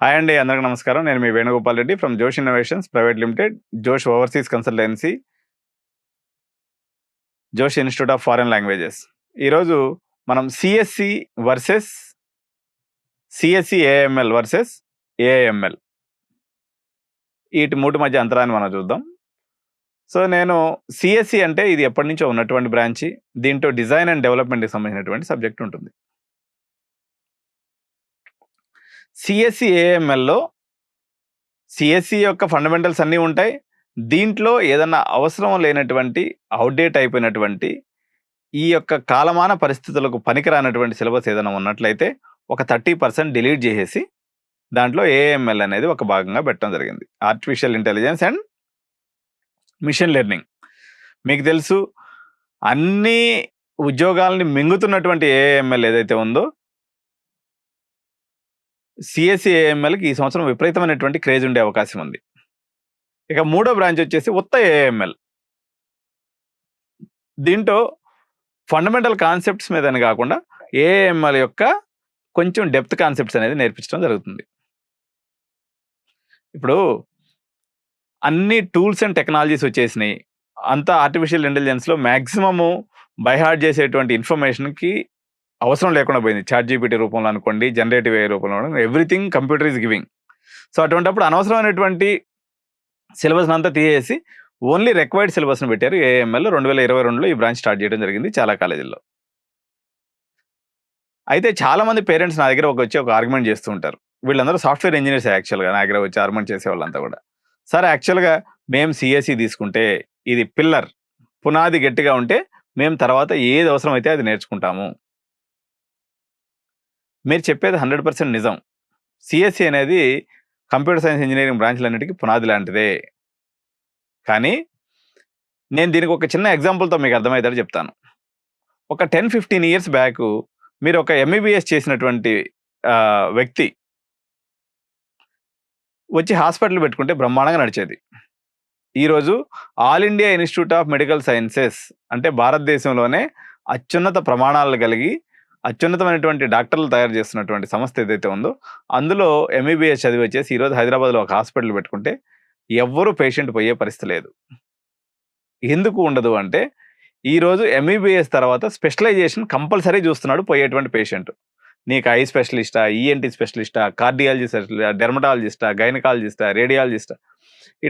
Hi అండి. అందరికి నమస్కారం. నేను మీ Venugopal Reddy from Josh innovations private limited, Josh overseas consultancy, Josh institute of foreign languages. ఈరోజు మనం CSC versus CSC AML versus AML వీటి మూటి మధ్య అంతరాన్ని మనం చూద్దాం. సో నేను సిఎస్సి అంటే ఇది ఎప్పటి నుంచో ఉన్నటువంటి బ్రాంచి. దీంట్లో డిజైన్ అండ్ డెవలప్మెంట్కి సంబంధించినటువంటి సబ్జెక్ట్ ఉంటుంది. సిఎస్సి ఏఎంఎల్లో సిఎస్సి యొక్క ఫండమెంటల్స్ అన్నీ ఉంటాయి. దీంట్లో ఏదన్నా అవసరం లేనటువంటి, అవుట్డేట్ అయిపోయినటువంటి, ఈ యొక్క కాలమాన పరిస్థితులకు పనికిరానటువంటి సిలబస్ ఏదైనా ఉన్నట్లయితే ఒక 30% డిలీట్ చేసేసి దాంట్లో ఏఎంఎల్ అనేది ఒక భాగంగా పెట్టడం జరిగింది. Artificial intelligence and machine learning. మీకు తెలుసు, అన్ని ఉద్యోగాలని మింగుతున్నటువంటి ఏఎంఎల్ ఏదైతే ఉందో, సిఎస్సి ఏఎంఎల్కి ఈ సంవత్సరం విపరీతమైనటువంటి క్రేజ్ ఉండే అవకాశం ఉంది. ఇక మూడో బ్రాంచ్ వచ్చేసి ఉత్త ఏఎంఎల్. దీంట్లో ఫండమెంటల్ కాన్సెప్ట్స్ మీదని కాకుండా ఏఎంఎల్ యొక్క కొంచెం డెప్త్ కాన్సెప్ట్స్ అనేది నేర్పించడం జరుగుతుంది. ఇప్పుడు అన్ని టూల్స్ అండ్ టెక్నాలజీస్ వచ్చేసినాయి. అంతా ఆర్టిఫిషియల్ ఇంటెలిజెన్స్లో మ్యాక్సిమము బైహార్ట్ చేసేటువంటి ఇన్ఫర్మేషన్కి అవసరం లేకుండా పోయింది. చాట్ జీపీటీ రూపంలో అనుకోండి, జనరేటివ్ AI రూపంలో everything computer is giving. So అటువంటిప్పుడు అనవసరమైనటువంటి సిలబస్ అంతా తీసేసి ఓన్లీ రిక్వైర్డ్ సిలబస్ని పెట్టారు. ఏఎంఎల్ 2022లో ఈ బ్రాంచ్ స్టార్ట్ చేయడం జరిగింది చాలా కాలేజీల్లో. అయితే చాలామంది పేరెంట్స్ నా దగ్గర వచ్చి ఒక ఆర్గ్యుమెంట్ చేస్తూ ఉంటారు. వీళ్ళందరూ సాఫ్ట్వేర్ ఇంజనీర్స్ యాక్చువల్గా నా దగ్గర వచ్చి ఆర్గ్యుమెంట్ చేసే వాళ్ళంతా కూడా. సార్, యాక్చువల్గా మేము సిఎస్సి తీసుకుంటే ఇది పిల్లర్, పునాది గట్టిగా ఉంటే మేము తర్వాత ఏది అవసరమైతే అది నేర్చుకుంటాము. మీరు చెప్పేది 100% నిజం. సిఎస్సి అనేది కంప్యూటర్ సైన్స్ ఇంజనీరింగ్ బ్రాంచ్లన్నిటికీ పునాది లాంటిదే. కానీ నేను దీనికి ఒక చిన్న ఎగ్జాంపుల్తో మీకు అర్థమవుతాడు చెప్తాను. ఒక 10-15 ఇయర్స్ బ్యాక్ మీరు ఒక ఎంబీబీఎస్ చేసినటువంటి వ్యక్తి వచ్చి హాస్పిటల్ పెట్టుకుంటే బ్రహ్మాండంగా నడిచేది. ఈరోజు all India institute of medical sciences అంటే భారతదేశంలోనే అత్యున్నత ప్రమాణాలు కలిగి అత్యున్నతమైనటువంటి డాక్టర్లు తయారు చేస్తున్నటువంటి సంస్థ ఏదైతే ఉందో, అందులో ఎంబీబీఎస్ చదివి వచ్చేసి ఈరోజు హైదరాబాద్లో ఒక హాస్పిటల్ పెట్టుకుంటే ఎవ్వరూ పేషెంట్ పోయే పరిస్థితి లేదు. ఎందుకు ఉండదు అంటే, ఈరోజు ఎంబీబీఎస్ తర్వాత స్పెషలైజేషన్ కంపల్సరీ చూస్తున్నాడు పోయేటువంటి పేషెంట్. నీకు ఐ స్పెషలిస్టా, ఈఎన్టీ స్పెషలిస్టా, కార్డియాలజీ స్పెషలిస్టా, డెర్మటాలజిస్టా, గైనకాలజిస్టా, రేడియాలజిస్టా,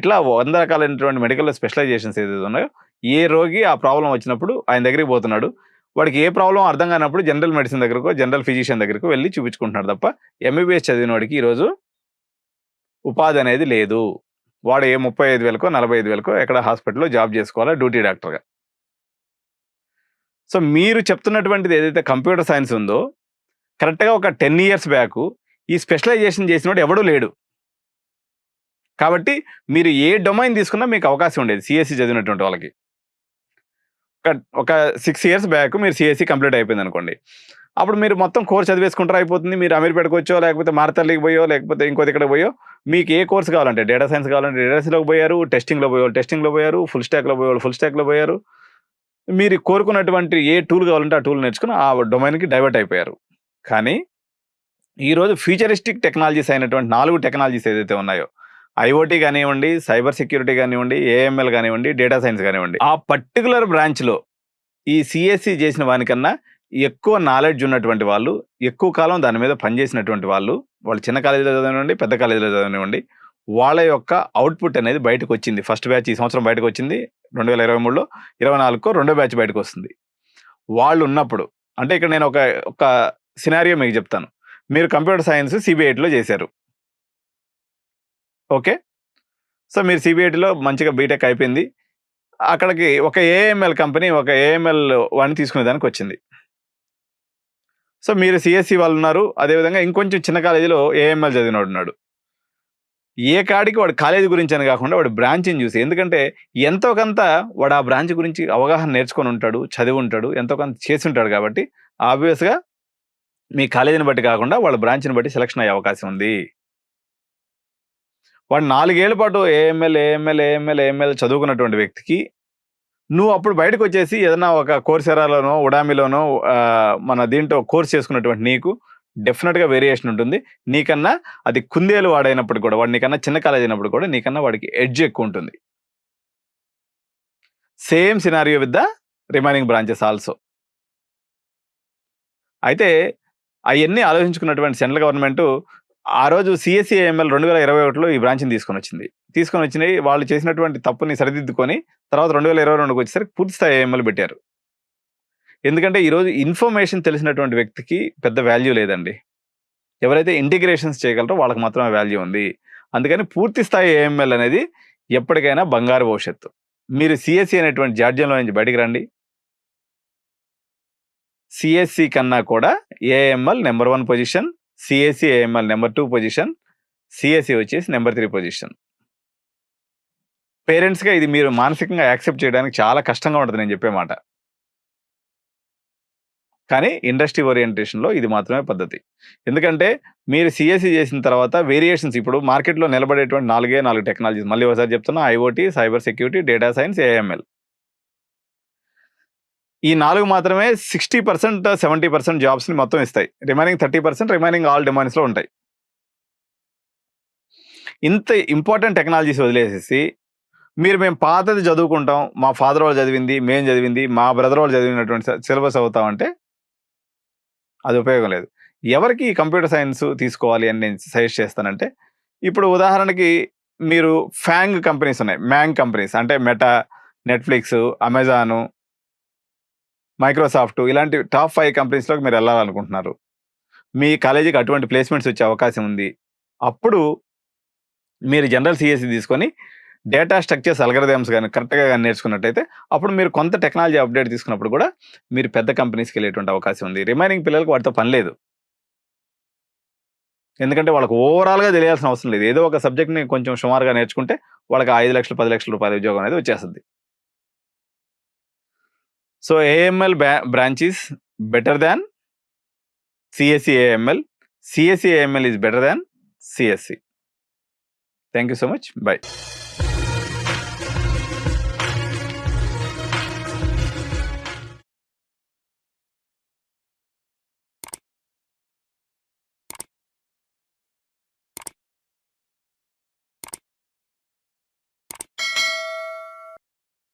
ఇట్లా 100 రకాలైనటువంటి మెడికల్ స్పెషలైజేషన్స్ ఏదైతే ఉన్నాయో, ఏ రోగి ఆ ప్రాబ్లం వచ్చినప్పుడు ఆయన దగ్గరికి పోతున్నాడు. వాడికి ఏ ప్రాబ్లం అర్థం కానప్పుడు జనరల్ మెడిసిన్ దగ్గరకో, జనరల్ ఫిజిషియన్ దగ్గరకు వెళ్ళి చూపించుకుంటున్నాడు తప్ప, ఎంబీబీఎస్ చదివిన వాడికి ఈరోజు ఉపాధి అనేది లేదు. వాడు ఏ 35,000కో 45,000కో ఎక్కడ హాస్పిటల్లో జాబ్ చేసుకోవాలా డ్యూటీ డాక్టర్గా. సో మీరు చెప్తున్నటువంటిది ఏదైతే కంప్యూటర్ సైన్స్ ఉందో, కరెక్ట్గా ఒక 10 ఇయర్స్ బ్యాక్ ఈ స్పెషలైజేషన్ చేసినోడు ఎవడూ లేడు. కాబట్టి మీరు ఏ డొమైన్ తీసుకున్నా మీకు అవకాశం ఉండేది సిఎస్సి చదివినటువంటి వాళ్ళకి. ఒక 6 ఇయర్స్ బ్యాక్ మీరు సిఎస్సి కంప్లీట్ అయిపోయింది అనుకోండి, అప్పుడు మీరు మొత్తం కోర్స్ చదివేసుకుంటారు, అయిపోతుంది. మీరు అమీర్పేటకు వచ్చో, లేకపోతే మారతల్లికి పోయో, లేకపోతే ఇంకోటి ఇక్కడ పోయో, మీకు ఏ కోర్స్ కావాలంటే డేటా సైన్స్ కావాలంటే డేటా సైన్స్లోకి పోయారు, టెస్టింగ్లో పోయారు, ఫుల్ స్టాక్లో పోయేవాళ్ళు ఫుల్ స్టాక్లో పోయారు. మీరు కోరుకున్నటువంటి ఏ టూల్ కావాలంటే ఆ టూల్ నేర్చుకుని ఆ డొమైన్కి డైవర్ట్ అయిపోయారు. కానీ ఈరోజు ఫ్యూచరిస్టిక్ టెక్నాలజీస్ అయినటువంటి 4 టెక్నాలజీస్ ఏదైతే ఉన్నాయో, ఐఓటీ కానివ్వండి, సైబర్ సెక్యూరిటీ కానివ్వండి, ఏఎంఎల్ కానివ్వండి, డేటా సైన్స్ కానివ్వండి, ఆ పర్టికులర్ బ్రాంచ్లో ఈ సిఎస్సి చేసిన వానికన్నా ఎక్కువ నాలెడ్జ్ ఉన్నటువంటి వాళ్ళు, ఎక్కువ కాలం దాని మీద పనిచేసినటువంటి వాళ్ళు చిన్న కాలేజీలో చదవనివ్వండి, పెద్ద కాలేజీలో చదవనివ్వండి, వాళ్ళ యొక్క అవుట్పుట్ అనేది బయటకు వచ్చింది. ఫస్ట్ బ్యాచ్ ఈ సంవత్సరం బయటకు వచ్చింది. 2023లో 24కో రెండో బ్యాచ్ బయటకు వస్తుంది. వాళ్ళు ఉన్నప్పుడు అంటే ఇక్కడ నేను ఒక సినారియో మీకు చెప్తాను. మీరు కంప్యూటర్ సైన్స్ సిబిఐటిలో చేశారు, ఓకే. సో మీరు సిబిఐటిలో మంచిగా బీటెక్ అయిపోయింది. అక్కడికి ఒక ఏఎంఎల్ కంపెనీ ఒక ఏఎంఎల్ వాడిని తీసుకునేదానికి వచ్చింది. సో మీరు సిఎస్సి వాళ్ళు ఉన్నారు, అదేవిధంగా ఇంకొంచెం చిన్న కాలేజీలో ఏఎంఎల్ చదివినోడు ఉన్నాడు. ఏ కాడికి వాడు కాలేజీ గురించి అని కాకుండా వాడు బ్రాంచ్ని చూసి, ఎందుకంటే ఎంతో కొంత వాడు ఆ బ్రాంచ్ గురించి అవగాహన నేర్చుకొని ఉంటాడు, చదివి ఉంటాడు, ఎంతో కొంత చేసి ఉంటాడు. కాబట్టి ఆబ్వియస్గా మీ కాలేజీని బట్టి కాకుండా వాళ్ళ బ్రాంచ్ని బట్టి సెలక్షన్ అయ్యే అవకాశం ఉంది. వాడు 4 ఏళ్ల పాటు ఏఎంఎల్ చదువుకున్నటువంటి వ్యక్తికి నువ్వు అప్పుడు బయటకు వచ్చేసి ఏదైనా ఒక కోర్సెరాలోనో, ఉడామిలోనో మన దీంట్లో కోర్స్ చేసుకున్నటువంటి నీకు డెఫినెట్‌గా వేరియేషన్ ఉంటుంది. నీకన్నా అది కుందేలు వాడైనప్పుడు కూడా, వాడు నీకన్నా చిన్న కాలేజ్ అయినప్పుడు కూడా నీకన్నా వాడికి ఎడ్జ్ ఎక్కువుంటుంది. Same scenario with the remaining branches also. అయితే అయన్నీ ఆలోచించుకున్నటువంటి సెంట్రల్ గవర్నమెంటు ఆ రోజు సీఎస్‌సీ ఏఎంఎల్ 2021లో ఈ బ్రాంచ్‌ని తీసుకొనొచ్చింది. తీసుకొనొచ్చినయి వాళ్ళు చేసినటువంటి తప్పుని సరిదిద్దుకొని తర్వాత 2022కి వచ్చేసరికి పూర్తి స్థాయి ఏఎంఎల్ పెట్టారు. ఎందుకంటే ఈరోజు ఇన్ఫర్మేషన్ తెలిసినటువంటి వ్యక్తికి పెద్ద వాల్యూ లేదండి. ఎవరైతే ఇంటిగ్రేషన్స్ చేయగలరో వాళ్ళకి మాత్రమే వాల్యూ ఉంది. అందుకని పూర్తి స్థాయి ఏఎంఎల్ అనేది ఎప్పటికైనా బంగారు భవిష్యత్తు. మీరు సీఎస్‌సీ అనేటువంటి జాడ్యంలో నుంచి బయటికి రండి. సీఎస్‌సీ కన్నా కూడా AML number 1 position, CSC AML number 2 position, CSC వచ్చేసి నంబర్ 3 పొజిషన్. పేరెంట్స్‌గా ఇది మీరు మానసికంగా యాక్సెప్ట్ చేయడానికి చాలా కష్టంగా ఉంటది నేను చెప్పే మాట. కానీ ఇండస్ట్రీ ఓరియంటేషన్‌లో ఇది మాత్రమే పద్ధతి. ఎందుకంటే మీరు సీఎస్‌సీ చేసిన తర్వాత వేరియేషన్స్ ఇప్పుడు మార్కెట్‌లో నిలబడేటువంటి 4 టెక్నాలజీస్ మళ్ళీ ఒకసారి చెప్తున్నా IoT, cyber security, data science, AML. ఈ 4 మాత్రమే 60%, 70% జాబ్స్‌ని మొత్తం ఇస్తాయి. రిమైనింగ్ 30% రిమైనింగ్ ఆల్ డొమైన్స్‌లో ఉంటాయి. ఇంత ఇంపార్టెంట్ టెక్నాలజీస్ వదిలేసేసి మేము పాతది చదువుకుంటాం. మా ఫాదర్ వాళ్ళు చదివింది, మేము చదివింది, మా బ్రదర్ వాళ్ళు చదివినటువంటి సిలబస్ చదువుతామంటే అది ఉపయోగం లేదు. ఎవరికి కంప్యూటర్ సైన్స్ తీసుకోవాలి అని నేను సజెస్ట్ చేస్తానంటే, ఇప్పుడు ఉదాహరణకి మీరు ఫ్యాంగ్ కంపెనీస్ ఉన్నాయి. మ్యాంగ్ కంపెనీస్ అంటే మెటా, నెట్‌ఫ్లిక్స్, అమెజాను, మైక్రోసాఫ్ట్ ఇలాంటి టాప్ 5 కంపెనీస్‌లోకి మీరు వెళ్ళాలనుకుంటున్నారు. మీ కాలేజీకి అటువంటి ప్లేస్‌మెంట్స్ వచ్చే అవకాశం ఉంది. అప్పుడు మీరు జనరల్ సీఎస్‌సీ తీసుకొని డేటా స్ట్రక్చర్స్, అల్గోరిథమ్స్ గాని కరెక్ట్‌గా గాని నేర్చుకున్నట్టయితే అప్పుడు మీరు కొంత టెక్నాలజీ అప్‌డేట్ తీసుకున్నప్పుడు కూడా మీరు పెద్ద కంపెనీస్‌కి వెళ్ళేటువంటి అవకాశం ఉంది. రిమైనింగ్ పిల్లలకి వాటితో పని లేదు. ఎందుకంటే వాళ్ళకి ఓవరాల్‌గా తెలియాల్సిన అవసరం లేదు. ఏదో ఒక సబ్జెక్ట్‌ని కొంచెం సుమారుగా నేర్చుకుంటే వాళ్ళకి 5,00,000, 10,00,000 రూపాయల ఉద్యోగం అనేది వచ్చేస్తది. So AML branch is better than CSC AML. CSC AML is better than CSC. Thank you so much. By.